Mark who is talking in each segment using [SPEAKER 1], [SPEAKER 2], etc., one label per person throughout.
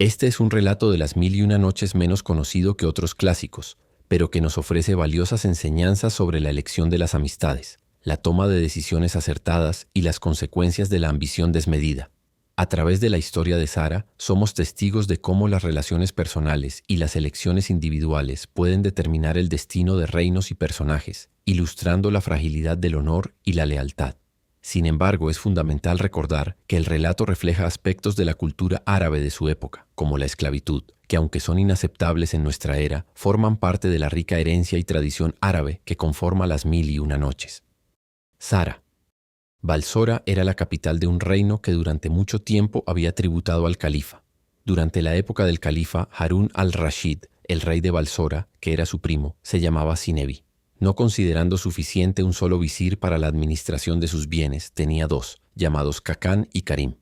[SPEAKER 1] Este es un relato de las 1001 noches menos conocido que otros clásicos, pero que nos ofrece valiosas enseñanzas sobre la elección de las amistades, la toma de decisiones acertadas y las consecuencias de la ambición desmedida. A través de la historia de Sara, somos testigos de cómo las relaciones personales y las elecciones individuales pueden determinar el destino de reinos y personajes, ilustrando la fragilidad del honor y la lealtad. Sin embargo, es fundamental recordar que el relato refleja aspectos de la cultura árabe de su época, como la esclavitud, que aunque son inaceptables en nuestra era, forman parte de la rica herencia y tradición árabe que conforma las 1001 noches. Sara. Balsora era la capital de un reino que durante mucho tiempo había tributado al califa. Durante la época del califa Harún al-Rashid, el rey de Balsora, que era su primo, se llamaba Zinebi. No considerando suficiente un solo visir para la administración de sus bienes, tenía dos, llamados Kacán y Karim.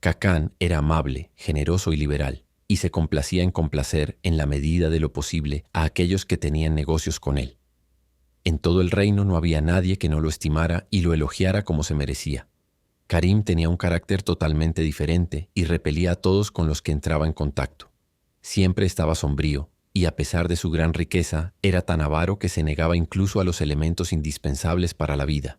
[SPEAKER 1] Kacán era amable, generoso y liberal, y se complacía en complacer, en la medida de lo posible, a aquellos que tenían negocios con él. En todo el reino no había nadie que no lo estimara y lo elogiara como se merecía. Karim tenía un carácter totalmente diferente y repelía a todos con los que entraba en contacto. Siempre estaba sombrío, y a pesar de su gran riqueza, era tan avaro que se negaba incluso a los elementos indispensables para la vida.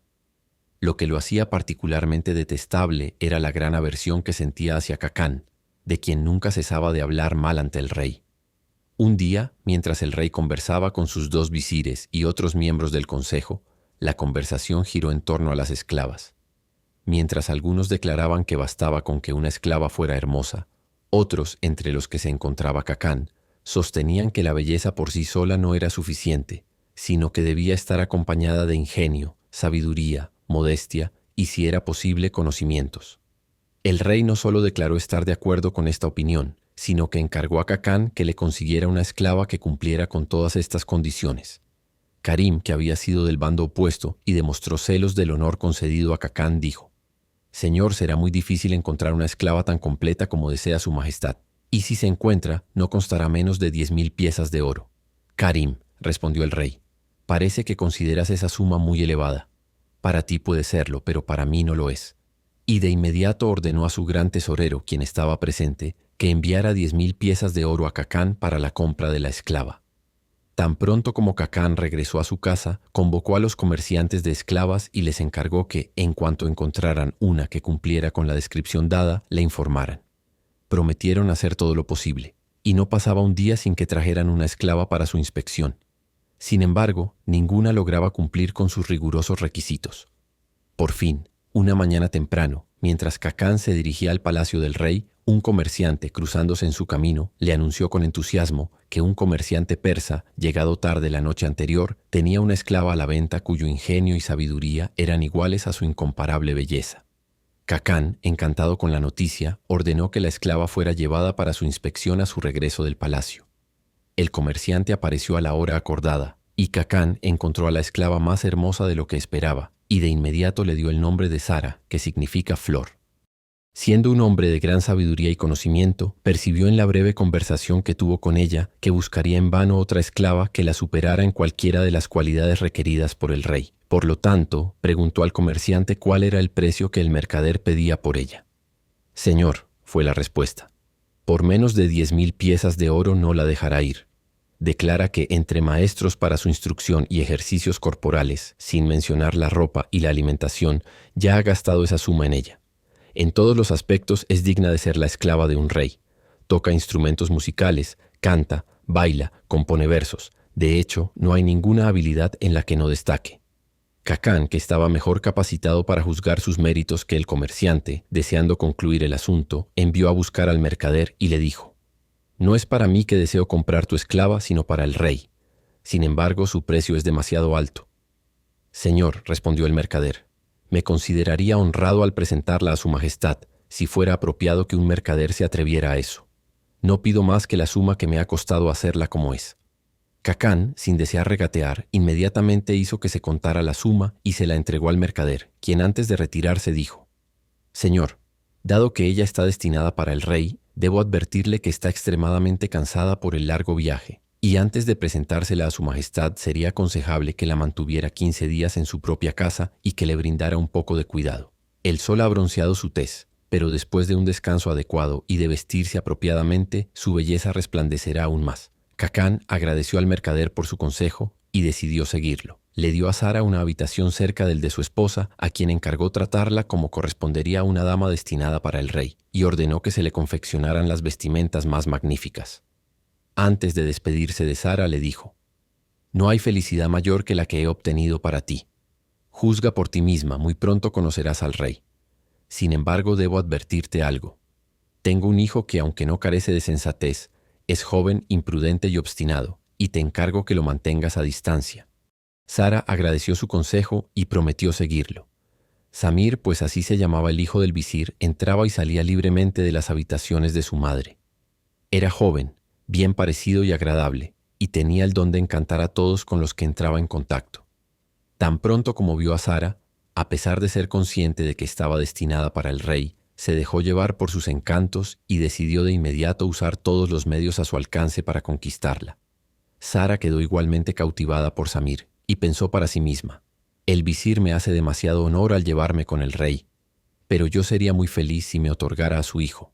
[SPEAKER 1] Lo que lo hacía particularmente detestable era la gran aversión que sentía hacia Kacán, de quien nunca cesaba de hablar mal ante el rey. Un día, mientras el rey conversaba con sus dos visires y otros miembros del consejo, la conversación giró en torno a las esclavas. Mientras algunos declaraban que bastaba con que una esclava fuera hermosa, otros, entre los que se encontraba Kacán, sostenían que la belleza por sí sola no era suficiente, sino que debía estar acompañada de ingenio, sabiduría, modestia y, si era posible, conocimientos. El rey no solo declaró estar de acuerdo con esta opinión, sino que encargó a Kacán que le consiguiera una esclava que cumpliera con todas estas condiciones. Karim, que había sido del bando opuesto y demostró celos del honor concedido a Kacán, dijo: «Señor, será muy difícil encontrar una esclava tan completa como desea su majestad. Y si se encuentra, no costará menos de 10.000 piezas de oro». «Karim», respondió el rey, «parece que consideras esa suma muy elevada. Para ti puede serlo, pero para mí no lo es». Y de inmediato ordenó a su gran tesorero, quien estaba presente, que enviara 10.000 piezas de oro a Kacán para la compra de la esclava. Tan pronto como Kacán regresó a su casa, convocó a los comerciantes de esclavas y les encargó que, en cuanto encontraran una que cumpliera con la descripción dada, le informaran. Prometieron hacer todo lo posible, y no pasaba un día sin que trajeran una esclava para su inspección. Sin embargo, ninguna lograba cumplir con sus rigurosos requisitos. Por fin, una mañana temprano, mientras Kacán se dirigía al palacio del rey, un comerciante, cruzándose en su camino, le anunció con entusiasmo que un comerciante persa, llegado tarde la noche anterior, tenía una esclava a la venta cuyo ingenio y sabiduría eran iguales a su incomparable belleza. Kacán, encantado con la noticia, ordenó que la esclava fuera llevada para su inspección a su regreso del palacio. El comerciante apareció a la hora acordada, y Kacán encontró a la esclava más hermosa de lo que esperaba, y de inmediato le dio el nombre de Sara, que significa flor. Siendo un hombre de gran sabiduría y conocimiento, percibió en la breve conversación que tuvo con ella que buscaría en vano otra esclava que la superara en cualquiera de las cualidades requeridas por el rey. Por lo tanto, preguntó al comerciante cuál era el precio que el mercader pedía por ella. «Señor», fue la respuesta, «por menos de 10.000 piezas de oro no la dejará ir. Declara que entre maestros para su instrucción y ejercicios corporales, sin mencionar la ropa y la alimentación, ya ha gastado esa suma en ella. En todos los aspectos es digna de ser la esclava de un rey. Toca instrumentos musicales, canta, baila, compone versos. De hecho, no hay ninguna habilidad en la que no destaque». Kacán, que estaba mejor capacitado para juzgar sus méritos que el comerciante, deseando concluir el asunto, envió a buscar al mercader y le dijo: «No es para mí que deseo comprar tu esclava, sino para el rey. Sin embargo, su precio es demasiado alto». «Señor», respondió el mercader, «me consideraría honrado al presentarla a su majestad, si fuera apropiado que un mercader se atreviera a eso. No pido más que la suma que me ha costado hacerla como es». Kacán, sin desear regatear, inmediatamente hizo que se contara la suma y se la entregó al mercader, quien antes de retirarse dijo: «Señor, dado que ella está destinada para el rey, debo advertirle que está extremadamente cansada por el largo viaje, y antes de presentársela a su majestad sería aconsejable que la mantuviera 15 días en su propia casa y que le brindara un poco de cuidado. El sol ha bronceado su tez, pero después de un descanso adecuado y de vestirse apropiadamente, su belleza resplandecerá aún más. Cacán agradeció al mercader por su consejo y decidió seguirlo. Le dio a Sara una habitación cerca del de su esposa, a quien encargó tratarla como correspondería a una dama destinada para el rey, y ordenó que se le confeccionaran las vestimentas más magníficas. Antes de despedirse de Sara, le dijo: «No hay felicidad mayor que la que he obtenido para ti. Juzga por ti misma, muy pronto conocerás al rey. Sin embargo, debo advertirte algo. Tengo un hijo que, aunque no carece de sensatez, es joven, imprudente y obstinado, y te encargo que lo mantengas a distancia». Sara agradeció su consejo y prometió seguirlo. Samir, pues así se llamaba el hijo del visir, entraba y salía libremente de las habitaciones de su madre. Era joven, bien parecido y agradable, y tenía el don de encantar a todos con los que entraba en contacto. Tan pronto como vio a Sara, a pesar de ser consciente de que estaba destinada para el rey, se dejó llevar por sus encantos y decidió de inmediato usar todos los medios a su alcance para conquistarla. Sara quedó igualmente cautivada por Samir y pensó para sí misma: «El visir me hace demasiado honor al llevarme con el rey, pero yo sería muy feliz si me otorgara a su hijo».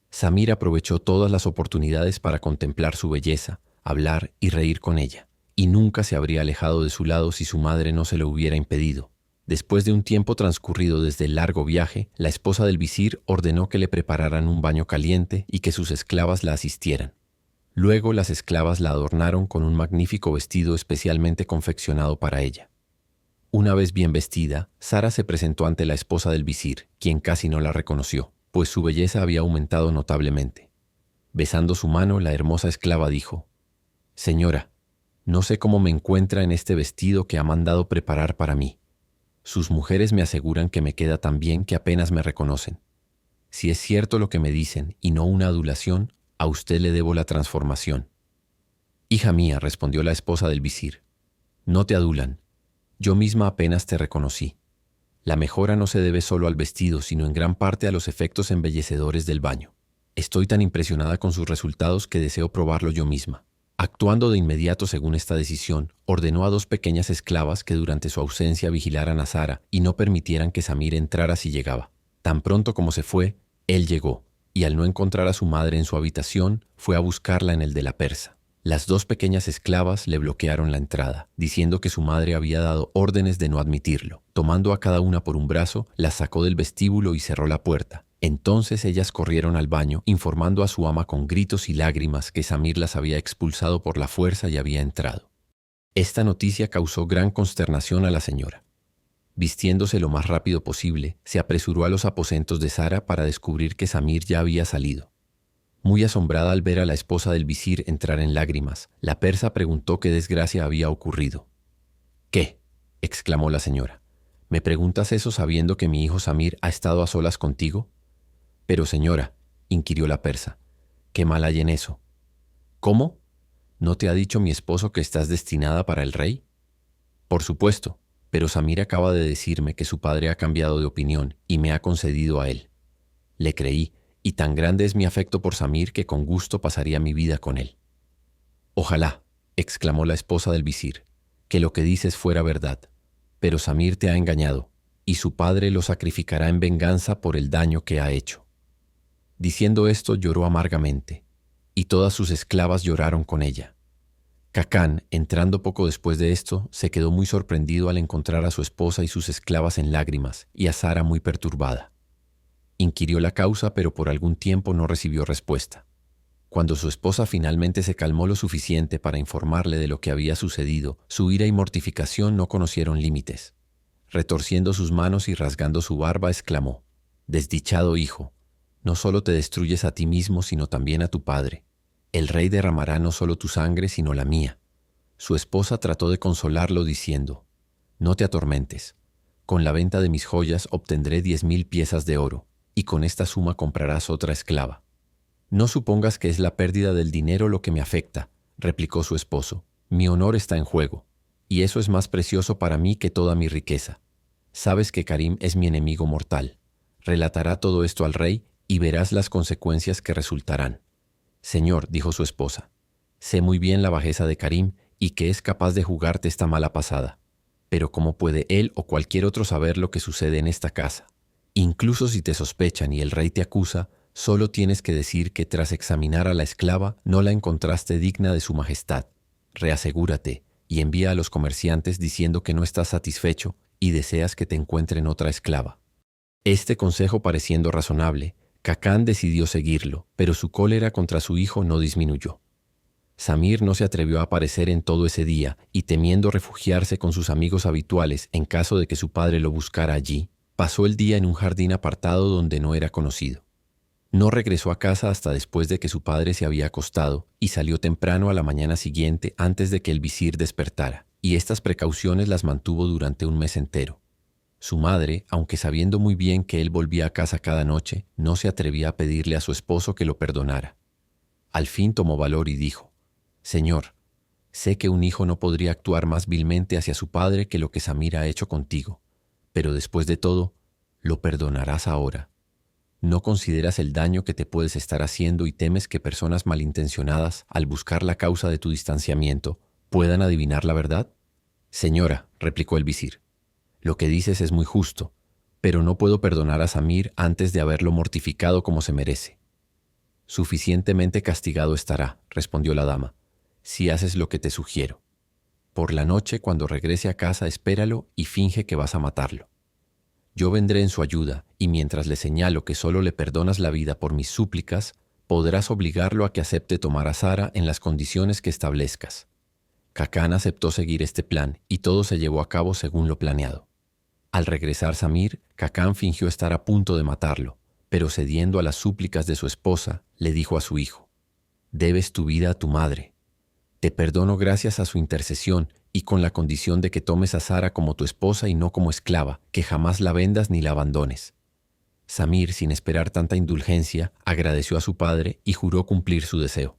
[SPEAKER 1] Samir aprovechó todas las oportunidades para contemplar su belleza, hablar y reír con ella, y nunca se habría alejado de su lado si su madre no se lo hubiera impedido. Después de un tiempo transcurrido desde el largo viaje, la esposa del visir ordenó que le prepararan un baño caliente y que sus esclavas la asistieran. Luego las esclavas la adornaron con un magnífico vestido especialmente confeccionado para ella. Una vez bien vestida, Sara se presentó ante la esposa del visir, quien casi no la reconoció, pues su belleza había aumentado notablemente. Besando su mano, la hermosa esclava dijo: «Señora, no sé cómo me encuentra en este vestido que ha mandado preparar para mí. Sus mujeres me aseguran que me queda tan bien que apenas me reconocen. Si es cierto lo que me dicen y no una adulación, a usted le debo la transformación». «Hija mía», respondió la esposa del visir, «no te adulan. Yo misma apenas te reconocí. La mejora no se debe solo al vestido, sino en gran parte a los efectos embellecedores del baño. Estoy tan impresionada con sus resultados que deseo probarlo yo misma». Actuando de inmediato según esta decisión, ordenó a 2 pequeñas esclavas que durante su ausencia vigilaran a Sara y no permitieran que Samir entrara si llegaba. Tan pronto como se fue, él llegó, y al no encontrar a su madre en su habitación, fue a buscarla en el de la persa. Las 2 pequeñas esclavas le bloquearon la entrada, diciendo que su madre había dado órdenes de no admitirlo. Tomando a cada una por un brazo, las sacó del vestíbulo y cerró la puerta. Entonces ellas corrieron al baño, informando a su ama con gritos y lágrimas que Samir las había expulsado por la fuerza y había entrado. Esta noticia causó gran consternación a la señora. Vistiéndose lo más rápido posible, se apresuró a los aposentos de Sara para descubrir que Samir ya había salido. Muy asombrada al ver a la esposa del visir entrar en lágrimas, la persa preguntó qué desgracia había ocurrido. «¿Qué?», exclamó la señora. «¿Me preguntas eso sabiendo que mi hijo Samir ha estado a solas contigo?». «Pero señora», inquirió la persa, «¿qué mal hay en eso?». «¿Cómo? ¿No te ha dicho mi esposo que estás destinada para el rey?». «Por supuesto, pero Samir acaba de decirme que su padre ha cambiado de opinión y me ha concedido a él. Le creí, y tan grande es mi afecto por Samir que con gusto pasaría mi vida con él». «Ojalá», exclamó la esposa del visir, «que lo que dices fuera verdad, pero Samir te ha engañado, y su padre lo sacrificará en venganza por el daño que ha hecho». Diciendo esto, lloró amargamente, y todas sus esclavas lloraron con ella. Cacán, entrando poco después de esto, se quedó muy sorprendido al encontrar a su esposa y sus esclavas en lágrimas, y a Sara muy perturbada. Inquirió la causa, pero por algún tiempo no recibió respuesta. Cuando su esposa finalmente se calmó lo suficiente para informarle de lo que había sucedido, su ira y mortificación no conocieron límites. Retorciendo sus manos y rasgando su barba, exclamó: «Desdichado hijo, no solo te destruyes a ti mismo, sino también a tu padre. El rey derramará no solo tu sangre, sino la mía». Su esposa trató de consolarlo diciendo: «No te atormentes. Con la venta de mis joyas obtendré 10.000 piezas de oro, y con esta suma comprarás otra esclava». «No supongas que es la pérdida del dinero lo que me afecta», replicó su esposo. «Mi honor está en juego, y eso es más precioso para mí que toda mi riqueza. Sabes que Karim es mi enemigo mortal. Relatará todo esto al rey y verás las consecuencias que resultarán». «Señor», dijo su esposa, «sé muy bien la bajeza de Karim y que es capaz de jugarte esta mala pasada. Pero ¿cómo puede él o cualquier otro saber lo que sucede en esta casa? Incluso si te sospechan y el rey te acusa, solo tienes que decir que tras examinar a la esclava no la encontraste digna de su majestad. Reasegúrate y envía a los comerciantes diciendo que no estás satisfecho y deseas que te encuentren otra esclava. Este consejo pareciendo razonable, Cacán decidió seguirlo, pero su cólera contra su hijo no disminuyó. Samir no se atrevió a aparecer en todo ese día y temiendo refugiarse con sus amigos habituales en caso de que su padre lo buscara allí, pasó el día en un jardín apartado donde no era conocido. No regresó a casa hasta después de que su padre se había acostado y salió temprano a la mañana siguiente antes de que el visir despertara, y estas precauciones las mantuvo durante un mes entero. Su madre, aunque sabiendo muy bien que él volvía a casa cada noche, no se atrevía a pedirle a su esposo que lo perdonara. Al fin tomó valor y dijo: «Señor, sé que un hijo no podría actuar más vilmente hacia su padre que lo que Samir ha hecho contigo, pero después de todo, lo perdonarás ahora. ¿No consideras el daño que te puedes estar haciendo y temes que personas malintencionadas, al buscar la causa de tu distanciamiento, puedan adivinar la verdad?» «Señora», replicó el visir, «lo que dices es muy justo, pero no puedo perdonar a Samir antes de haberlo mortificado como se merece». «Suficientemente castigado estará», respondió la dama, «si haces lo que te sugiero. Por la noche, cuando regrese a casa, espéralo y finge que vas a matarlo. Yo vendré en su ayuda, y mientras le señalo que solo le perdonas la vida por mis súplicas, podrás obligarlo a que acepte tomar a Sara en las condiciones que establezcas». Cacán aceptó seguir este plan, y todo se llevó a cabo según lo planeado. Al regresar Samir, Cacán fingió estar a punto de matarlo, pero cediendo a las súplicas de su esposa, le dijo a su hijo: «Debes tu vida a tu madre. Te perdono gracias a su intercesión y con la condición de que tomes a Sara como tu esposa y no como esclava, que jamás la vendas ni la abandones». Samir, sin esperar tanta indulgencia, agradeció a su padre y juró cumplir su deseo.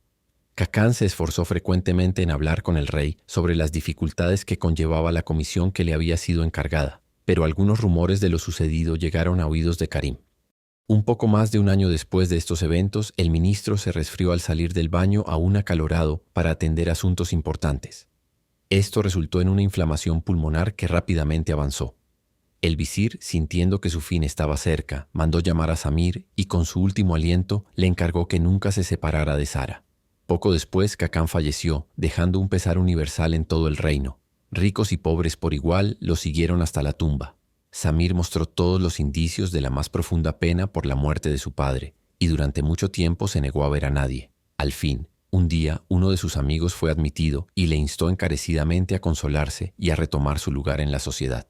[SPEAKER 1] Cacán se esforzó frecuentemente en hablar con el rey sobre las dificultades que conllevaba la comisión que le había sido encargada, pero algunos rumores de lo sucedido llegaron a oídos de Karim. Un poco más de un año después de estos eventos, el ministro se resfrió al salir del baño aún acalorado para atender asuntos importantes. Esto resultó en una inflamación pulmonar que rápidamente avanzó. El visir, sintiendo que su fin estaba cerca, mandó llamar a Samir y con su último aliento le encargó que nunca se separara de Sara. Poco después, Cacán falleció, dejando un pesar universal en todo el reino. Ricos y pobres por igual lo siguieron hasta la tumba. Samir mostró todos los indicios de la más profunda pena por la muerte de su padre, y durante mucho tiempo se negó a ver a nadie. Al fin, un día, uno de sus amigos fue admitido y le instó encarecidamente a consolarse y a retomar su lugar en la sociedad.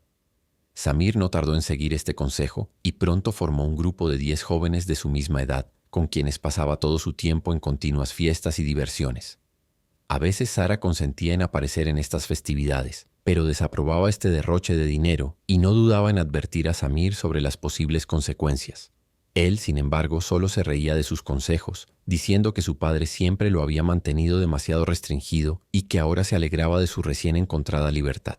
[SPEAKER 1] Samir no tardó en seguir este consejo y pronto formó un grupo de 10 jóvenes de su misma edad, con quienes pasaba todo su tiempo en continuas fiestas y diversiones. A veces Sara consentía en aparecer en estas festividades, pero desaprobaba este derroche de dinero y no dudaba en advertir a Samir sobre las posibles consecuencias. Él, sin embargo, solo se reía de sus consejos, diciendo que su padre siempre lo había mantenido demasiado restringido y que ahora se alegraba de su recién encontrada libertad.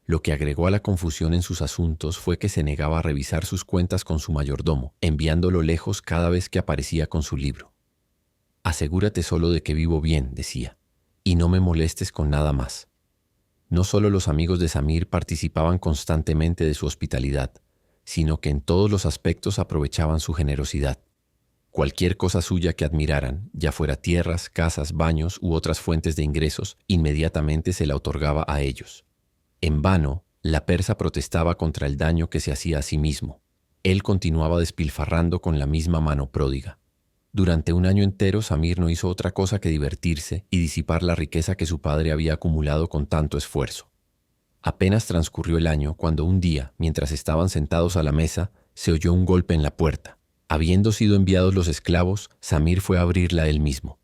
[SPEAKER 1] Lo que agregó a la confusión en sus asuntos fue que se negaba a revisar sus cuentas con su mayordomo, enviándolo lejos cada vez que aparecía con su libro. «Asegúrate solo de que vivo bien», decía, «y no me molestes con nada más». No solo los amigos de Samir participaban constantemente de su hospitalidad, sino que en todos los aspectos aprovechaban su generosidad. Cualquier cosa suya que admiraran, ya fuera tierras, casas, baños u otras fuentes de ingresos, inmediatamente se la otorgaba a ellos. En vano, la persa protestaba contra el daño que se hacía a sí mismo. Él continuaba despilfarrando con la misma mano pródiga. Durante un año entero, Samir no hizo otra cosa que divertirse y disipar la riqueza que su padre había acumulado con tanto esfuerzo. Apenas transcurrió el año cuando un día, mientras estaban sentados a la mesa, se oyó un golpe en la puerta. Habiendo sido enviados los esclavos, Samir fue a abrirla él mismo.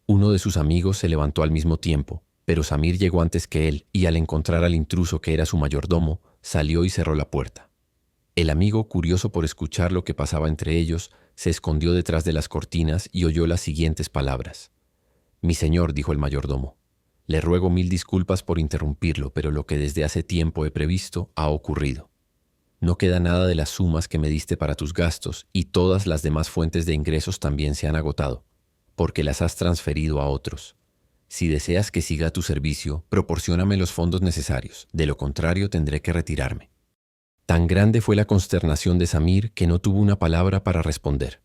[SPEAKER 1] Uno de sus amigos se levantó al mismo tiempo, pero Samir llegó antes que él y al encontrar al intruso que era su mayordomo, salió y cerró la puerta. El amigo, curioso por escuchar lo que pasaba entre ellos, se escondió detrás de las cortinas y oyó las siguientes palabras. «Mi señor», dijo el mayordomo, «le ruego 1000 disculpas por interrumpirlo, pero lo que desde hace tiempo he previsto ha ocurrido. No queda nada de las sumas que me diste para tus gastos y todas las demás fuentes de ingresos también se han agotado, porque las has transferido a otros. Si deseas que siga a tu servicio, proporcióname los fondos necesarios, de lo contrario tendré que retirarme». Tan grande fue la consternación de Samir que no tuvo una palabra para responder.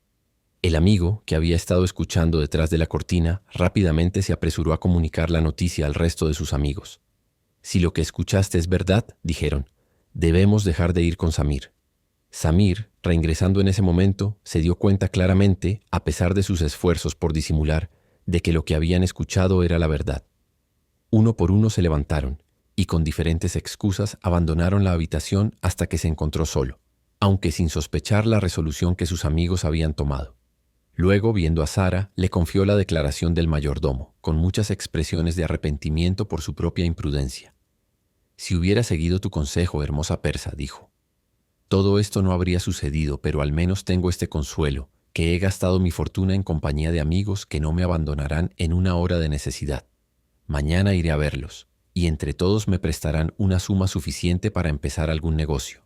[SPEAKER 1] El amigo, que había estado escuchando detrás de la cortina, rápidamente se apresuró a comunicar la noticia al resto de sus amigos. «Si lo que escuchaste es verdad», dijeron, «debemos dejar de ir con Samir». Samir, reingresando en ese momento, se dio cuenta claramente, a pesar de sus esfuerzos por disimular, de que lo que habían escuchado era la verdad. Uno por uno se levantaron, y con diferentes excusas abandonaron la habitación hasta que se encontró solo, aunque sin sospechar la resolución que sus amigos habían tomado. Luego, viendo a Sara, le confió la declaración del mayordomo, con muchas expresiones de arrepentimiento por su propia imprudencia. «Si hubiera seguido tu consejo, hermosa persa», dijo. «Todo esto no habría sucedido, pero al menos tengo este consuelo, que he gastado mi fortuna en compañía de amigos que no me abandonarán en una hora de necesidad. Mañana iré a verlos, y entre todos me prestarán una suma suficiente para empezar algún negocio».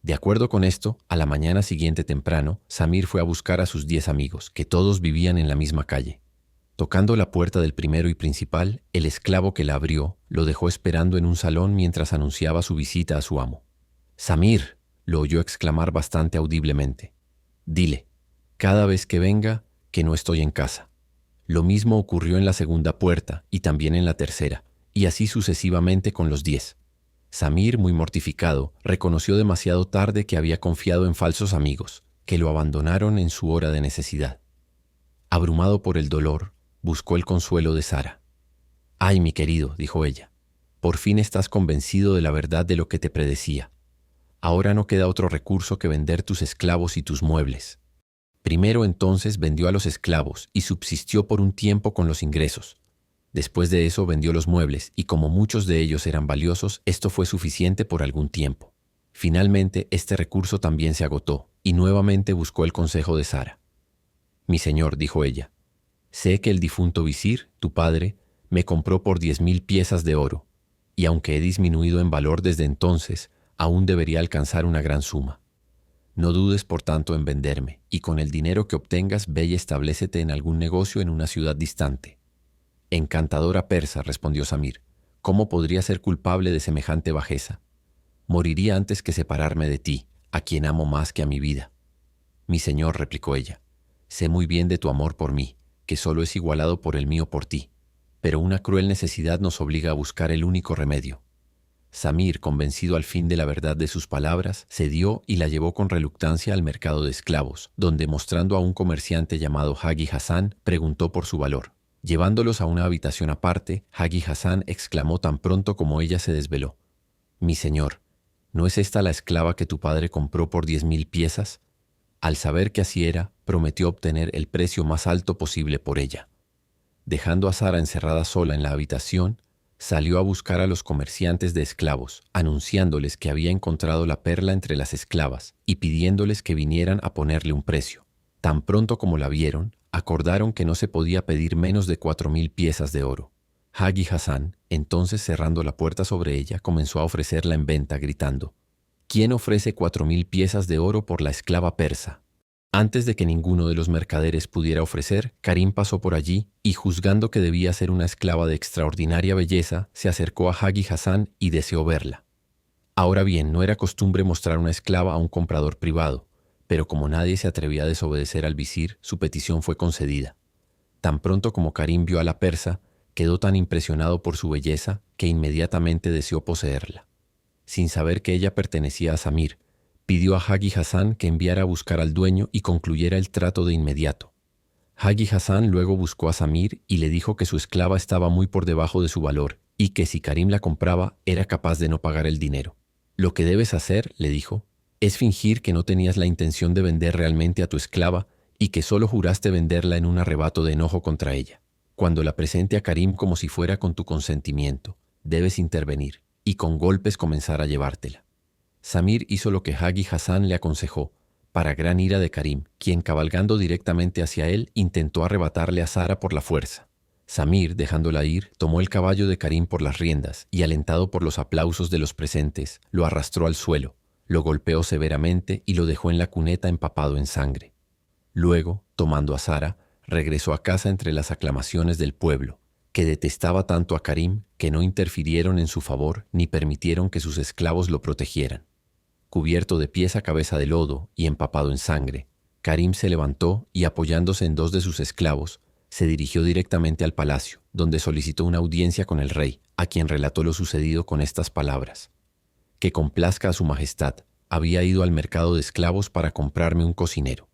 [SPEAKER 1] De acuerdo con esto, a la mañana siguiente temprano, Samir fue a buscar a sus 10 amigos, que todos vivían en la misma calle. Tocando la puerta del primero y principal, el esclavo que la abrió lo dejó esperando en un salón mientras anunciaba su visita a su amo. «Samir», lo oyó exclamar bastante audiblemente. «Dile, cada vez que venga, que no estoy en casa». Lo mismo ocurrió en la segunda puerta y también en la tercera, y así sucesivamente con los 10. Samir, muy mortificado, reconoció demasiado tarde que había confiado en falsos amigos, que lo abandonaron en su hora de necesidad. Abrumado por el dolor, buscó el consuelo de Sara. «Ay, mi querido», dijo ella, «por fin estás convencido de la verdad de lo que te predecía. Ahora no queda otro recurso que vender tus esclavos y tus muebles». Primero entonces vendió a los esclavos y subsistió por un tiempo con los ingresos. Después de eso vendió los muebles y como muchos de ellos eran valiosos, esto fue suficiente por algún tiempo. Finalmente, este recurso también se agotó y nuevamente buscó el consejo de Sara. «Mi señor», dijo ella, «sé que el difunto visir, tu padre, me compró por 10,000 piezas de oro, y aunque he disminuido en valor desde entonces, aún debería alcanzar una gran suma. No dudes, por tanto, en venderme, y con el dinero que obtengas ve y establécete en algún negocio en una ciudad distante». «Encantadora persa», respondió Samir, «¿cómo podría ser culpable de semejante bajeza? Moriría antes que separarme de ti, a quien amo más que a mi vida». «Mi señor», replicó ella, «sé muy bien de tu amor por mí, que solo es igualado por el mío por ti, pero una cruel necesidad nos obliga a buscar el único remedio». Samir, convencido al fin de la verdad de sus palabras, cedió y la llevó con reluctancia al mercado de esclavos, donde, mostrando a un comerciante llamado Hagi Hassan, preguntó por su valor. Llevándolos a una habitación aparte, Hagi Hassan exclamó tan pronto como ella se desveló: «Mi señor, ¿no es esta la esclava que tu padre compró por 10,000 piezas?» Al saber que así era, prometió obtener el precio más alto posible por ella. Dejando a Sara encerrada sola en la habitación, salió a buscar a los comerciantes de esclavos, anunciándoles que había encontrado la perla entre las esclavas y pidiéndoles que vinieran a ponerle un precio. Tan pronto como la vieron, acordaron que no se podía pedir menos de 4,000 piezas de oro. Hagi Hassan, entonces cerrando la puerta sobre ella, comenzó a ofrecerla en venta, gritando: «¿Quién ofrece 4,000 piezas de oro por la esclava persa?». Antes de que ninguno de los mercaderes pudiera ofrecer, Karim pasó por allí y, juzgando que debía ser una esclava de extraordinaria belleza, se acercó a Hagi Hassan y deseó verla. Ahora bien, no era costumbre mostrar una esclava a un comprador privado, pero como nadie se atrevía a desobedecer al visir, su petición fue concedida. Tan pronto como Karim vio a la persa, quedó tan impresionado por su belleza que inmediatamente deseó poseerla. Sin saber que ella pertenecía a Samir, pidió a Hagi Hassan que enviara a buscar al dueño y concluyera el trato de inmediato. Hagi Hassan luego buscó a Samir y le dijo que su esclava estaba muy por debajo de su valor y que si Karim la compraba era capaz de no pagar el dinero. «Lo que debes hacer», le dijo, «es fingir que no tenías la intención de vender realmente a tu esclava y que solo juraste venderla en un arrebato de enojo contra ella. Cuando la presente a Karim como si fuera con tu consentimiento, debes intervenir y con golpes comenzar a llevártela». Samir hizo lo que Hagi Hassan le aconsejó, para gran ira de Karim, quien, cabalgando directamente hacia él, intentó arrebatarle a Sara por la fuerza. Samir, dejándola ir, tomó el caballo de Karim por las riendas y, alentado por los aplausos de los presentes, lo arrastró al suelo, lo golpeó severamente y lo dejó en la cuneta empapado en sangre. Luego, tomando a Sara, regresó a casa entre las aclamaciones del pueblo, que detestaba tanto a Karim que no interfirieron en su favor ni permitieron que sus esclavos lo protegieran. cubierto de pies a cabeza de lodo y empapado en sangre. Karim se levantó y, apoyándose en dos de sus esclavos, se dirigió directamente al palacio, donde solicitó una audiencia con el rey, a quien relató lo sucedido con estas palabras: «Que complazca a su majestad, había ido al mercado de esclavos para comprarme un cocinero.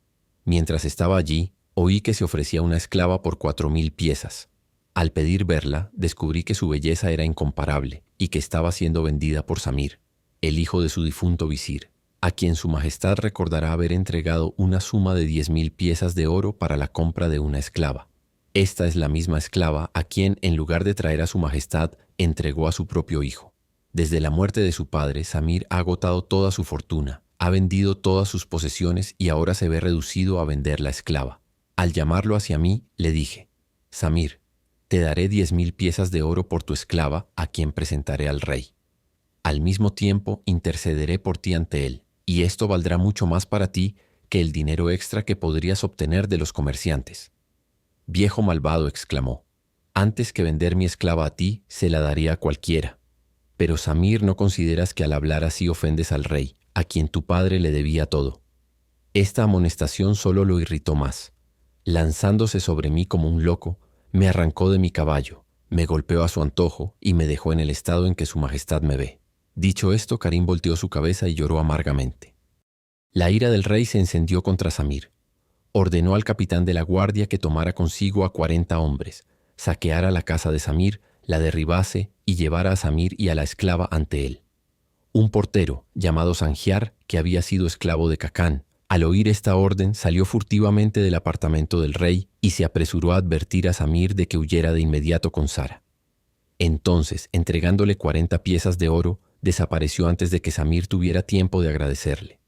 [SPEAKER 1] Mientras estaba allí, oí que se ofrecía una esclava por 4.000 piezas. Al pedir verla, descubrí que su belleza era incomparable y que estaba siendo vendida por Samir, el hijo de su difunto visir, a quien su majestad recordará haber entregado una suma de 10.000 piezas de oro para la compra de una esclava. Esta es la misma esclava a quien, en lugar de traer a su majestad, entregó a su propio hijo. Desde la muerte de su padre, Samir ha agotado toda su fortuna, ha vendido todas sus posesiones y ahora se ve reducido a vender la esclava. Al llamarlo hacia mí, le dije: Samir, te daré 10.000 piezas de oro por tu esclava, a quien presentaré al rey. Al mismo tiempo, intercederé por ti ante él, y esto valdrá mucho más para ti que el dinero extra que podrías obtener de los comerciantes». «Viejo malvado», exclamó, «antes que vender mi esclava a ti, se la daría a cualquiera. Pero, Samir, ¿no consideras que al hablar así ofendes al rey, a quien tu padre le debía todo?» Esta amonestación solo lo irritó más. Lanzándose sobre mí como un loco, me arrancó de mi caballo, me golpeó a su antojo y me dejó en el estado en que su majestad me ve. Dicho esto, Karim volteó su cabeza y lloró amargamente. La ira del rey se encendió contra Samir. Ordenó al capitán de la guardia que tomara consigo a 40 hombres, saqueara la casa de Samir, la derribase y llevara a Samir y a la esclava ante él. Un portero, llamado Sangiar, que había sido esclavo de Cacán, al oír esta orden salió furtivamente del apartamento del rey y se apresuró a advertir a Samir de que huyera de inmediato con Sara. Entonces, entregándole 40 piezas de oro, desapareció antes de que Samir tuviera tiempo de agradecerle.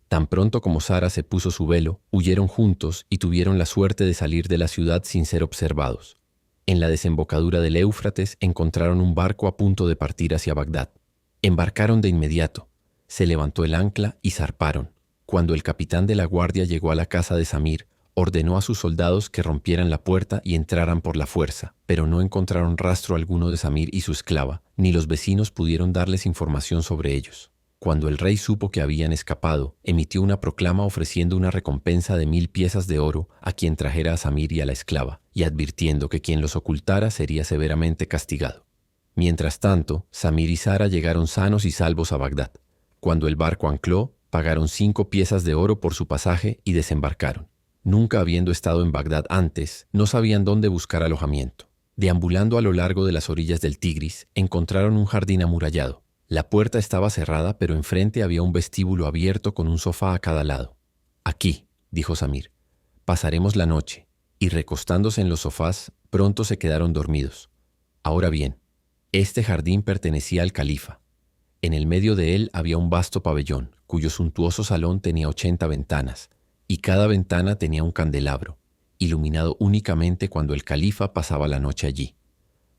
[SPEAKER 1] Tan pronto como Sara se puso su velo, huyeron juntos y tuvieron la suerte de salir de la ciudad sin ser observados. En la desembocadura del Éufrates encontraron un barco a punto de partir hacia Bagdad. Embarcaron de inmediato, se levantó el ancla y zarparon. Cuando el capitán de la guardia llegó a la casa de Samir, ordenó a sus soldados que rompieran la puerta y entraran por la fuerza, pero no encontraron rastro alguno de Samir y su esclava, ni los vecinos pudieron darles información sobre ellos. Cuando el rey supo que habían escapado, emitió una proclama ofreciendo una recompensa de 1.000 piezas de oro a quien trajera a Samir y a la esclava, y advirtiendo que quien los ocultara sería severamente castigado. Mientras tanto, Samir y Sara llegaron sanos y salvos a Bagdad. Cuando el barco ancló, pagaron 5 piezas de oro por su pasaje y desembarcaron. Nunca habiendo estado en Bagdad antes, no sabían dónde buscar alojamiento. Deambulando a lo largo de las orillas del Tigris, encontraron un jardín amurallado. La puerta estaba cerrada, pero enfrente había un vestíbulo abierto con un sofá a cada lado. «Aquí», dijo Samir, «pasaremos la noche», y recostándose en los sofás, pronto se quedaron dormidos. Ahora bien, este jardín pertenecía al califa. En el medio de él había un vasto pabellón, cuyo suntuoso salón tenía 80 ventanas, y cada ventana tenía un candelabro, iluminado únicamente cuando el califa pasaba la noche allí.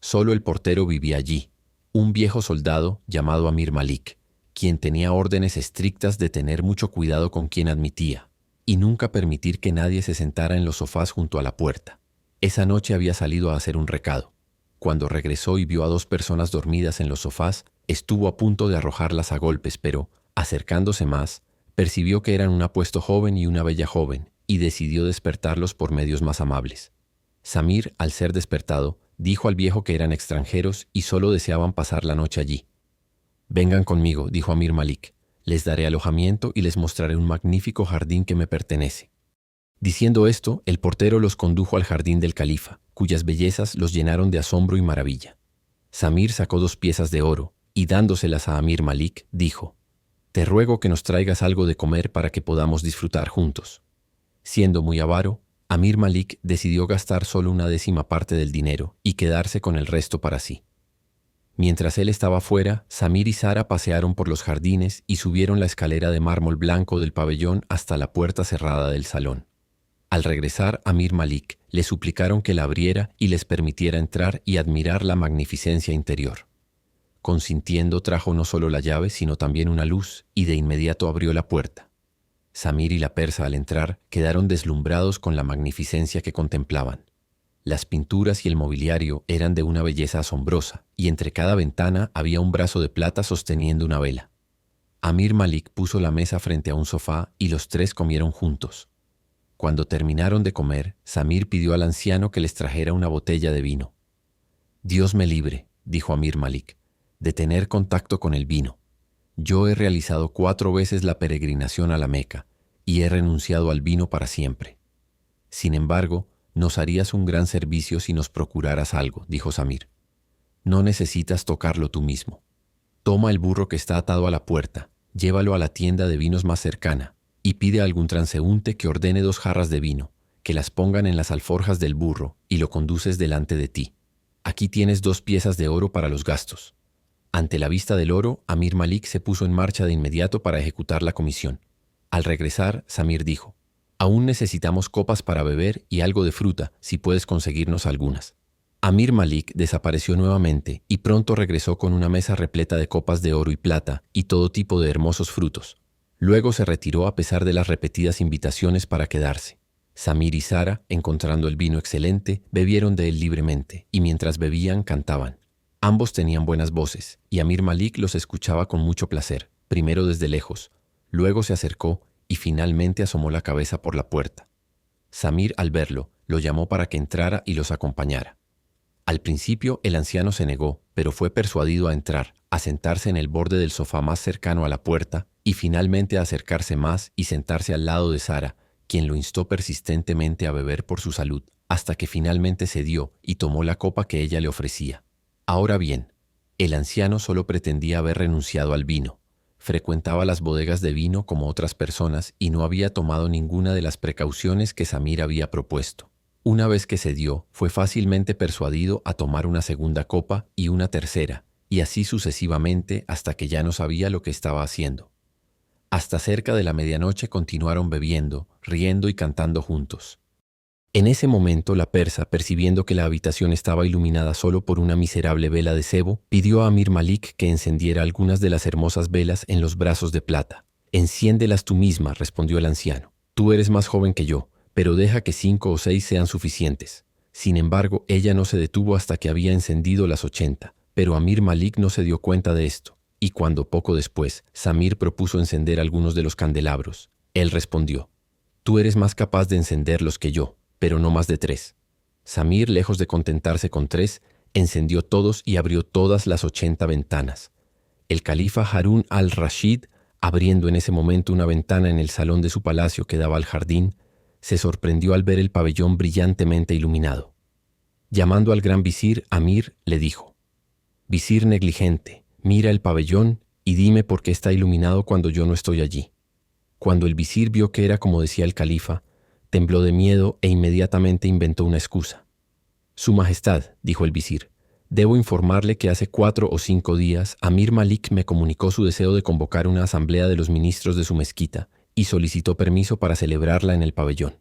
[SPEAKER 1] Solo el portero vivía allí, un viejo soldado llamado Amir Malik, quien tenía órdenes estrictas de tener mucho cuidado con quien admitía, y nunca permitir que nadie se sentara en los sofás junto a la puerta. Esa noche había salido a hacer un recado. Cuando regresó y vio a 2 personas dormidas en los sofás, estuvo a punto de arrojarlas a golpes, pero, acercándose más, percibió que eran un apuesto joven y una bella joven, y decidió despertarlos por medios más amables. Samir, al ser despertado, dijo al viejo que eran extranjeros y solo deseaban pasar la noche allí. «Vengan conmigo», dijo Amir Malik, «les daré alojamiento y les mostraré un magnífico jardín que me pertenece». Diciendo esto, el portero los condujo al jardín del califa, cuyas bellezas los llenaron de asombro y maravilla. Samir sacó 2 piezas de oro y, dándoselas a Amir Malik, dijo: «Te ruego que nos traigas algo de comer para que podamos disfrutar juntos». Siendo muy avaro, Amir Malik decidió gastar solo 1/10 parte del dinero y quedarse con el resto para sí. Mientras él estaba fuera, Samir y Sara pasearon por los jardines y subieron la escalera de mármol blanco del pabellón hasta la puerta cerrada del salón. Al regresar, Amir Malik le suplicaron que la abriera y les permitiera entrar y admirar la magnificencia interior. Consintiendo, trajo no solo la llave, sino también una luz, y de inmediato abrió la puerta. Samir y la persa, al entrar, quedaron deslumbrados con la magnificencia que contemplaban. Las pinturas y el mobiliario eran de una belleza asombrosa, y entre cada ventana había un brazo de plata sosteniendo una vela. Amir Malik puso la mesa frente a un sofá y los tres comieron juntos. Cuando terminaron de comer, Samir pidió al anciano que les trajera una botella de vino. «Dios me libre», dijo Amir Malik, «de tener contacto con el vino. Yo he realizado 4 veces la peregrinación a la Meca y he renunciado al vino para siempre. Sin embargo, nos harías un gran servicio si nos procuraras algo», dijo Samir. «No necesitas tocarlo tú mismo. Toma el burro que está atado a la puerta, llévalo a la tienda de vinos más cercana y pide a algún transeúnte que ordene 2 jarras de vino, que las pongan en las alforjas del burro y lo conduces delante de ti. Aquí tienes 2 piezas de oro para los gastos». Ante la vista del oro, Amir Malik se puso en marcha de inmediato para ejecutar la comisión. Al regresar, Samir dijo: «Aún necesitamos copas para beber y algo de fruta, si puedes conseguirnos algunas». Amir Malik desapareció nuevamente y pronto regresó con una mesa repleta de copas de oro y plata y todo tipo de hermosos frutos. Luego se retiró a pesar de las repetidas invitaciones para quedarse. Samir y Sara, encontrando el vino excelente, bebieron de él libremente y mientras bebían cantaban. Ambos tenían buenas voces y Amir Malik los escuchaba con mucho placer, primero desde lejos, luego se acercó y finalmente asomó la cabeza por la puerta. Samir, al verlo, lo llamó para que entrara y los acompañara. Al principio el anciano se negó, pero fue persuadido a entrar, a sentarse en el borde del sofá más cercano a la puerta y finalmente a acercarse más y sentarse al lado de Sara, quien lo instó persistentemente a beber por su salud, hasta que finalmente cedió y tomó la copa que ella le ofrecía. Ahora bien, el anciano solo pretendía haber renunciado al vino. Frecuentaba las bodegas de vino como otras personas y no había tomado ninguna de las precauciones que Samir había propuesto. Una vez que cedió, fue fácilmente persuadido a tomar una segunda copa y una tercera, y así sucesivamente hasta que ya no sabía lo que estaba haciendo. Hasta cerca de la medianoche continuaron bebiendo, riendo y cantando juntos. En ese momento la persa, percibiendo que la habitación estaba iluminada solo por una miserable vela de sebo, pidió a Amir Malik que encendiera algunas de las hermosas velas en los brazos de plata. «Enciéndelas tú misma», respondió el anciano. «Tú eres más joven que yo, pero deja que 5 o 6 sean suficientes». Sin embargo, ella no se detuvo hasta que había encendido las 80, pero Amir Malik no se dio cuenta de esto, y cuando poco después Samir propuso encender algunos de los candelabros, él respondió: «Tú eres más capaz de encenderlos que yo, pero no más de 3. Samir, lejos de contentarse con 3, encendió todos y abrió todas las 80 ventanas. El califa Harún al-Rashid, abriendo en ese momento una ventana en el salón de su palacio que daba al jardín, se sorprendió al ver el pabellón brillantemente iluminado. Llamando al gran visir, Amir le dijo: «Visir negligente, mira el pabellón y dime por qué está iluminado cuando yo no estoy allí». Cuando el visir vio que era como decía el califa, tembló de miedo e inmediatamente inventó una excusa. «Su Majestad», dijo el visir, «debo informarle que hace 4 o 5 días Amir Malik me comunicó su deseo de convocar una asamblea de los ministros de su mezquita y solicitó permiso para celebrarla en el pabellón.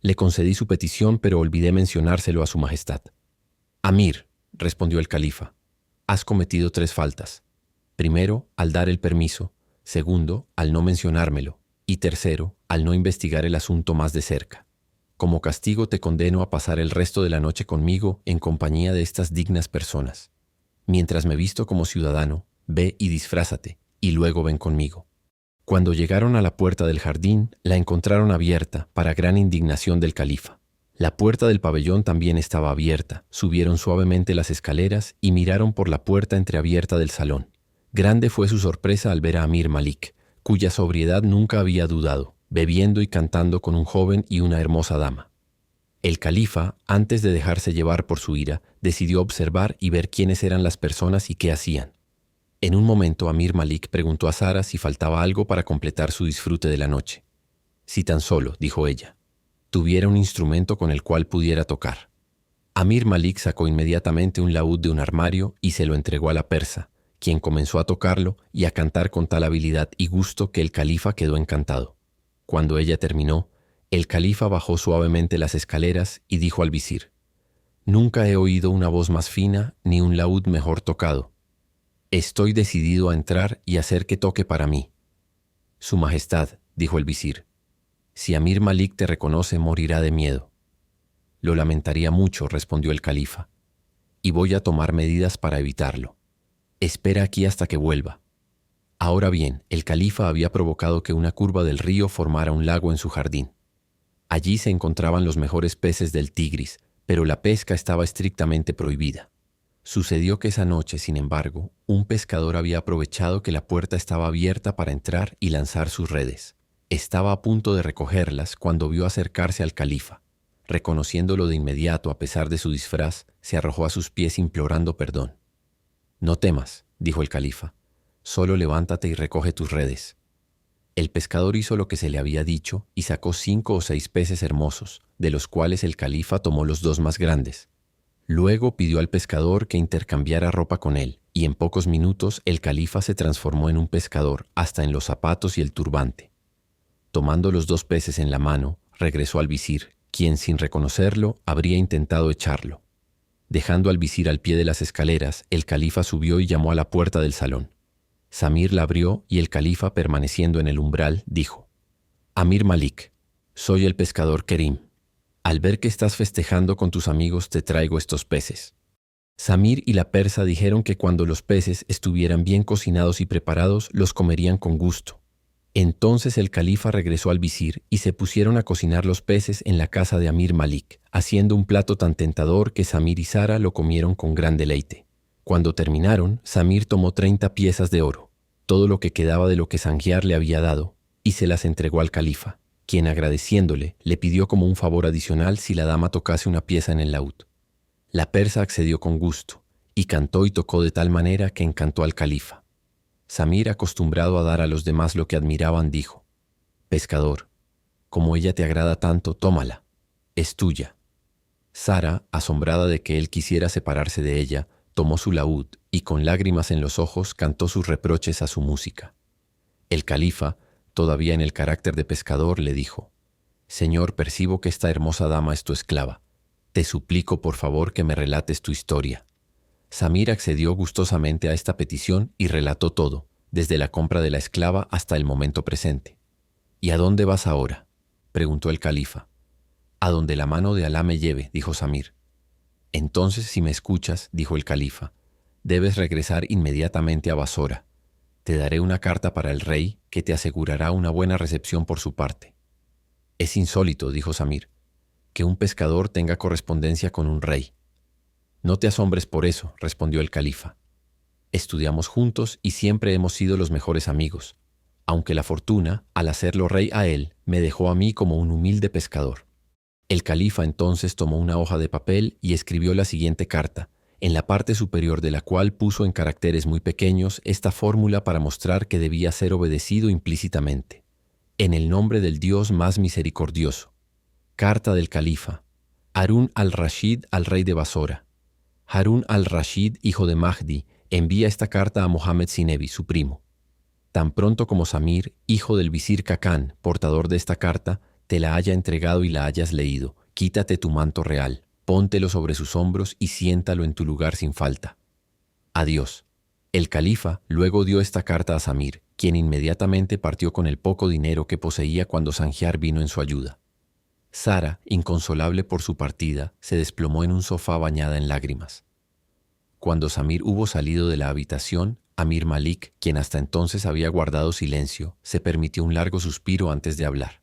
[SPEAKER 1] Le concedí su petición, pero olvidé mencionárselo a su Majestad». «Amir», respondió el califa, «has cometido 3 faltas. Primero, al dar el permiso. Segundo, al no mencionármelo. Y tercero, al no investigar el asunto más de cerca. Como castigo te condeno a pasar el resto de la noche conmigo en compañía de estas dignas personas. Mientras me visto como ciudadano, ve y disfrázate, y luego ven conmigo». Cuando llegaron a la puerta del jardín, la encontraron abierta, para gran indignación del califa. La puerta del pabellón también estaba abierta, subieron suavemente las escaleras y miraron por la puerta entreabierta del salón. Grande fue su sorpresa al ver a Amir Malik, cuya sobriedad nunca había dudado, bebiendo y cantando con un joven y una hermosa dama. El califa, antes de dejarse llevar por su ira, decidió observar y ver quiénes eran las personas y qué hacían. En un momento Amir Malik preguntó a Sara si faltaba algo para completar su disfrute de la noche. «Si tan solo», dijo ella, «tuviera un instrumento con el cual pudiera tocar». Amir Malik sacó inmediatamente un laúd de un armario y se lo entregó a la persa, quien comenzó a tocarlo y a cantar con tal habilidad y gusto que el califa quedó encantado. Cuando ella terminó, el califa bajó suavemente las escaleras y dijo al visir: «Nunca he oído una voz más fina ni un laúd mejor tocado. Estoy decidido a entrar y hacer que toque para mí». «Su Majestad», dijo el visir, «si Amir Malik te reconoce, morirá de miedo». «Lo lamentaría mucho», respondió el califa, «y voy a tomar medidas para evitarlo. Espera aquí hasta que vuelva». Ahora bien, el califa había provocado que una curva del río formara un lago en su jardín. Allí se encontraban los mejores peces del Tigris, pero la pesca estaba estrictamente prohibida. Sucedió que esa noche, sin embargo, un pescador había aprovechado que la puerta estaba abierta para entrar y lanzar sus redes. Estaba a punto de recogerlas cuando vio acercarse al califa. Reconociéndolo de inmediato a pesar de su disfraz, se arrojó a sus pies implorando perdón. «No temas», dijo el califa, «solo levántate y recoge tus redes». El pescador hizo lo que se le había dicho y sacó 5 o 6 peces hermosos, de los cuales el califa tomó los 2 más grandes. Luego pidió al pescador que intercambiara ropa con él, y en pocos minutos el califa se transformó en un pescador, hasta en los zapatos y el turbante. Tomando los 2 peces en la mano, regresó al visir, quien sin reconocerlo habría intentado echarlo. Dejando al visir al pie de las escaleras, el califa subió y llamó a la puerta del salón. Samir la abrió y el califa, permaneciendo en el umbral, dijo: «Amir Malik, soy el pescador Kerim. Al ver que estás festejando con tus amigos te traigo estos peces». Samir y la persa dijeron que cuando los peces estuvieran bien cocinados y preparados los comerían con gusto. Entonces el califa regresó al visir y se pusieron a cocinar los peces en la casa de Amir Malik, haciendo un plato tan tentador que Samir y Sara lo comieron con gran deleite. Cuando terminaron, Samir tomó 30 piezas de oro, todo lo que quedaba de lo que Sangiar le había dado, y se las entregó al califa, quien, agradeciéndole, le pidió como un favor adicional si la dama tocase una pieza en el laúd. La persa accedió con gusto, y cantó y tocó de tal manera que encantó al califa. Samir, acostumbrado a dar a los demás lo que admiraban, dijo: «Pescador, como ella te agrada tanto, tómala, es tuya». Sara, asombrada de que él quisiera separarse de ella, tomó su laúd y con lágrimas en los ojos cantó sus reproches a su música. El califa, todavía en el carácter de pescador, le dijo: «Señor, percibo que esta hermosa dama es tu esclava. Te suplico por favor que me relates tu historia». Samir accedió gustosamente a esta petición y relató todo, desde la compra de la esclava hasta el momento presente. «¿Y a dónde vas ahora?», preguntó el califa. «A donde la mano de Alá me lleve», dijo Samir. «Entonces, si me escuchas», dijo el califa, «debes regresar inmediatamente a Basora. Te daré una carta para el rey que te asegurará una buena recepción por su parte». «Es insólito», dijo Samir, «que un pescador tenga correspondencia con un rey». «No te asombres por eso», respondió el califa. «Estudiamos juntos y siempre hemos sido los mejores amigos, aunque la fortuna, al hacerlo rey a él, me dejó a mí como un humilde pescador». El califa entonces tomó una hoja de papel y escribió la siguiente carta, en la parte superior de la cual puso en caracteres muy pequeños esta fórmula para mostrar que debía ser obedecido implícitamente: «En el nombre del Dios más misericordioso. Carta del califa. Harún al-Rashid al rey de Basora. Harún al-Rashid, hijo de Mahdi, envía esta carta a Mohammed Zinebi, su primo. Tan pronto como Samir, hijo del visir Khacan, portador de esta carta, te la haya entregado y la hayas leído, quítate tu manto real, póntelo sobre sus hombros y siéntalo en tu lugar sin falta. Adiós». El califa luego dio esta carta a Samir, quien inmediatamente partió con el poco dinero que poseía cuando Sangiar vino en su ayuda. Sara, inconsolable por su partida, se desplomó en un sofá bañada en lágrimas. Cuando Samir hubo salido de la habitación, Amir Malik, quien hasta entonces había guardado silencio, se permitió un largo suspiro antes de hablar.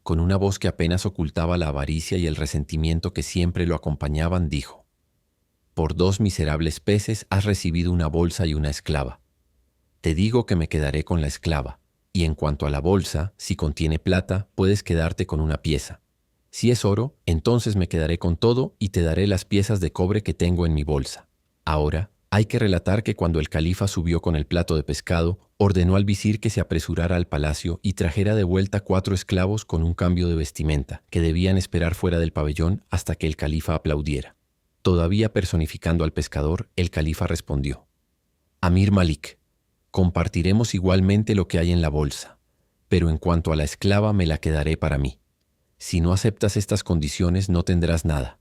[SPEAKER 1] Con una voz que apenas ocultaba la avaricia y el resentimiento que siempre lo acompañaban, dijo: «Por 2 miserables peces has recibido una bolsa y una esclava. Te digo que me quedaré con la esclava, y en cuanto a la bolsa, si contiene plata, puedes quedarte con una pieza. Si es oro, entonces me quedaré con todo y te daré las piezas de cobre que tengo en mi bolsa». Ahora, hay que relatar que cuando el califa subió con el plato de pescado, ordenó al visir que se apresurara al palacio y trajera de vuelta 4 esclavos con un cambio de vestimenta, que debían esperar fuera del pabellón hasta que el califa aplaudiera. Todavía personificando al pescador, el califa respondió: «Amir Malik, compartiremos igualmente lo que hay en la bolsa, pero en cuanto a la esclava me la quedaré para mí. Si no aceptas estas condiciones no tendrás nada».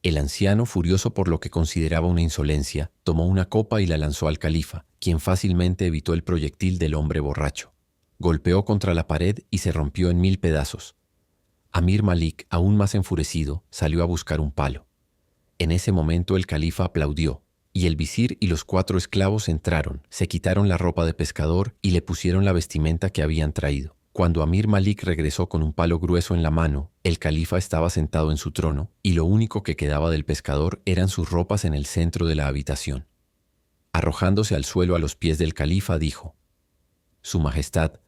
[SPEAKER 1] El anciano, furioso por lo que consideraba una insolencia, tomó una copa y la lanzó al califa, quien fácilmente evitó el proyectil del hombre borracho. Golpeó contra la pared y se rompió en 1000 pedazos. Amir Malik, aún más enfurecido, salió a buscar un palo. En ese momento el califa aplaudió, Y el visir y los 4 esclavos entraron, se quitaron la ropa de pescador y le pusieron la vestimenta que habían traído. Cuando Amir Malik regresó con un palo grueso en la mano, el califa estaba sentado en su trono y lo único que quedaba del pescador eran sus ropas en el centro de la habitación. Arrojándose al suelo a los pies del califa, dijo: «Su Majestad,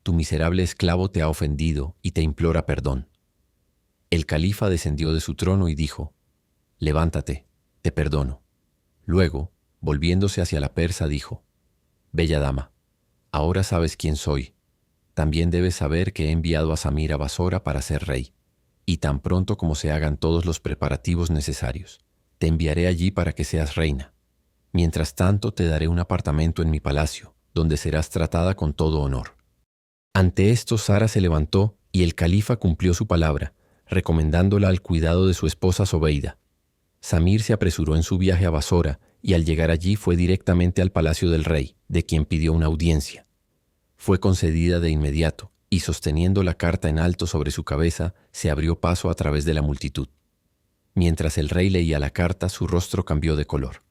[SPEAKER 1] tu miserable esclavo te ha ofendido y te implora perdón». El califa descendió de su trono y dijo: «Levántate, te perdono». Luego, volviéndose hacia la persa, dijo: «Bella dama, ahora sabes quién soy. También debes saber que he enviado a Samir a Basora para ser rey, y tan pronto como se hagan todos los preparativos necesarios, te enviaré allí para que seas reina. Mientras tanto, te daré un apartamento en mi palacio, donde serás tratada con todo honor». Ante esto, Sara se levantó y el califa cumplió su palabra, recomendándola al cuidado de su esposa Zobeida. Samir se apresuró en su viaje a Basora y al llegar allí fue directamente al palacio del rey, de quien pidió una audiencia. Fue concedida de inmediato y sosteniendo la carta en alto sobre su cabeza, se abrió paso a través de la multitud. Mientras el rey leía la carta, su rostro cambió de color.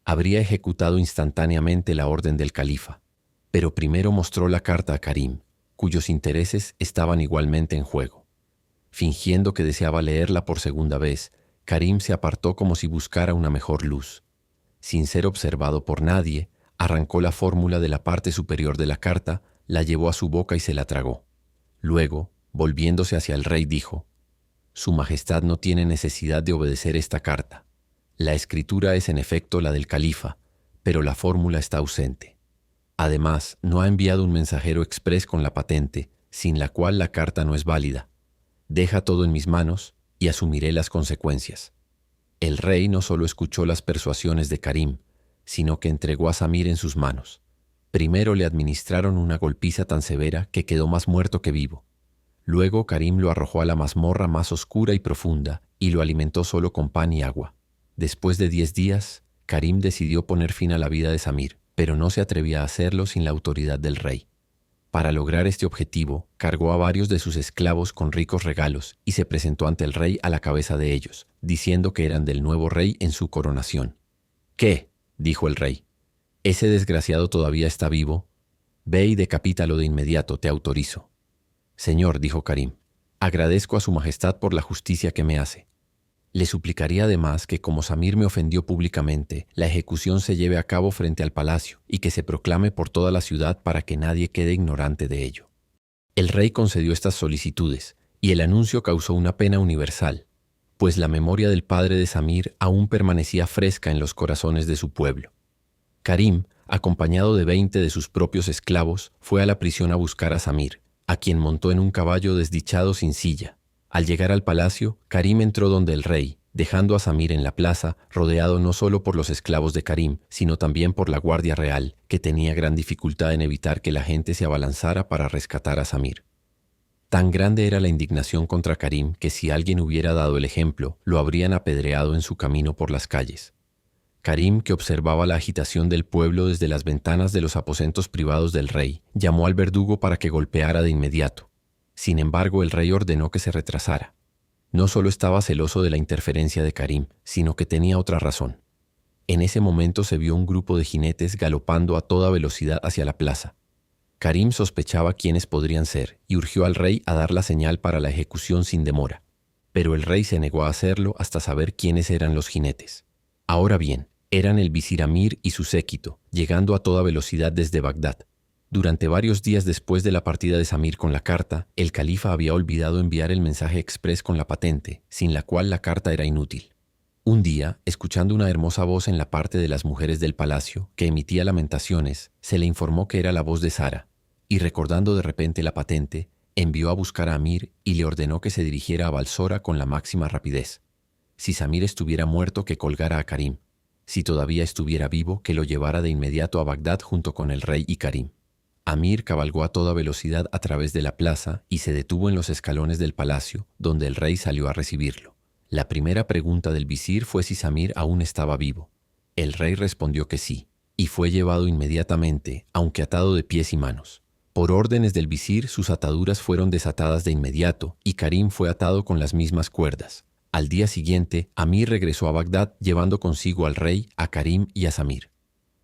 [SPEAKER 1] Habría ejecutado instantáneamente la orden del califa, pero primero mostró la carta a Karim, cuyos intereses estaban igualmente en juego. Fingiendo que deseaba leerla por segunda vez, Karim se apartó como si buscara una mejor luz. Sin ser observado por nadie, arrancó la fórmula de la parte superior de la carta, la llevó a su boca y se la tragó. Luego, volviéndose hacia el rey, dijo: «Su Majestad no tiene necesidad de obedecer esta carta. La escritura es en efecto la del califa, pero la fórmula está ausente. Además, no ha enviado un mensajero exprés con la patente, sin la cual la carta no es válida. Deja todo en mis manos y asumiré las consecuencias». El rey no solo escuchó las persuasiones de Karim, sino que entregó a Samir en sus manos. Primero le administraron una golpiza tan severa que quedó más muerto que vivo. Luego Karim lo arrojó a la mazmorra más oscura y profunda y lo alimentó solo con pan y agua. Después de 10 días, Karim decidió poner fin a la vida de Samir, pero no se atrevía a hacerlo sin la autoridad del rey. Para lograr este objetivo, cargó a varios de sus esclavos con ricos regalos y se presentó ante el rey a la cabeza de ellos, diciendo que eran del nuevo rey en su coronación. «¿Qué?», dijo el rey. «¿Ese desgraciado todavía está vivo? Ve y decapítalo de inmediato, te autorizo». «Señor», dijo Karim, «agradezco a su majestad por la justicia que me hace. Le suplicaría además que, como Samir me ofendió públicamente, la ejecución se lleve a cabo frente al palacio y que se proclame por toda la ciudad para que nadie quede ignorante de ello». El rey concedió estas solicitudes y el anuncio causó una pena universal, pues la memoria del padre de Samir aún permanecía fresca en los corazones de su pueblo. Karim, acompañado de 20 de sus propios esclavos, fue a la prisión a buscar a Samir, a quien montó en un caballo desdichado sin silla. Al llegar al palacio, Karim entró donde el rey, dejando a Samir en la plaza, rodeado no solo por los esclavos de Karim, sino también por la guardia real, que tenía gran dificultad en evitar que la gente se abalanzara para rescatar a Samir. Tan grande era la indignación contra Karim que si alguien hubiera dado el ejemplo, lo habrían apedreado en su camino por las calles. Karim, que observaba la agitación del pueblo desde las ventanas de los aposentos privados del rey, llamó al verdugo para que golpeara de inmediato. Sin embargo, el rey ordenó que se retrasara. No solo estaba celoso de la interferencia de Karim, sino que tenía otra razón. En ese momento se vio un grupo de jinetes galopando a toda velocidad hacia la plaza. Karim sospechaba quiénes podrían ser y urgió al rey a dar la señal para la ejecución sin demora. Pero el rey se negó a hacerlo hasta saber quiénes eran los jinetes. Ahora bien, eran el visir Amir y su séquito, llegando a toda velocidad desde Bagdad. Durante varios días después de la partida de Samir con la carta, el califa había olvidado enviar el mensaje exprés con la patente, sin la cual la carta era inútil. Un día, escuchando una hermosa voz en la parte de las mujeres del palacio, que emitía lamentaciones, se le informó que era la voz de Sara, y recordando de repente la patente, envió a buscar a Amir y le ordenó que se dirigiera a Balsora con la máxima rapidez. Si Samir estuviera muerto, que colgara a Karim. Si todavía estuviera vivo, que lo llevara de inmediato a Bagdad junto con el rey y Karim. Amir cabalgó a toda velocidad a través de la plaza y se detuvo en los escalones del palacio, donde el rey salió a recibirlo. La primera pregunta del visir fue si Samir aún estaba vivo. El rey respondió que sí, y fue llevado inmediatamente, aunque atado de pies y manos. Por órdenes del visir, sus ataduras fueron desatadas de inmediato y Karim fue atado con las mismas cuerdas. Al día siguiente, Amir regresó a Bagdad llevando consigo al rey, a Karim y a Samir.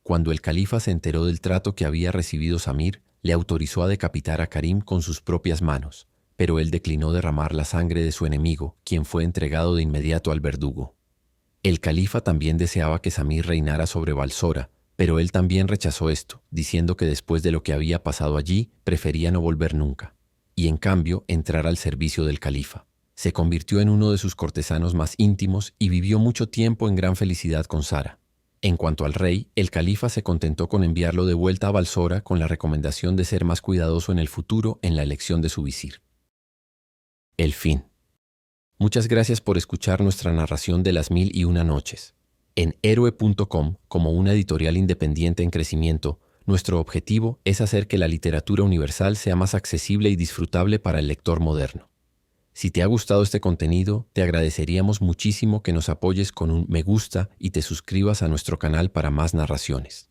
[SPEAKER 1] Cuando el califa se enteró del trato que había recibido Samir, le autorizó a decapitar a Karim con sus propias manos, pero él declinó derramar la sangre de su enemigo, quien fue entregado de inmediato al verdugo. El califa también deseaba que Samir reinara sobre Balsora, pero él también rechazó esto, diciendo que después de lo que había pasado allí, prefería no volver nunca, y en cambio entrar al servicio del califa. Se convirtió en uno de sus cortesanos más íntimos y vivió mucho tiempo en gran felicidad con Sara. En cuanto al rey, el califa se contentó con enviarlo de vuelta a Balsora con la recomendación de ser más cuidadoso en el futuro en la elección de su visir. El fin. Muchas gracias por escuchar nuestra narración de Las Mil y Una Noches. En Héroe.com, como una editorial independiente en crecimiento, nuestro objetivo es hacer que la literatura universal sea más accesible y disfrutable para el lector moderno. Si te ha gustado este contenido, te agradeceríamos muchísimo que nos apoyes con un me gusta y te suscribas a nuestro canal para más narraciones.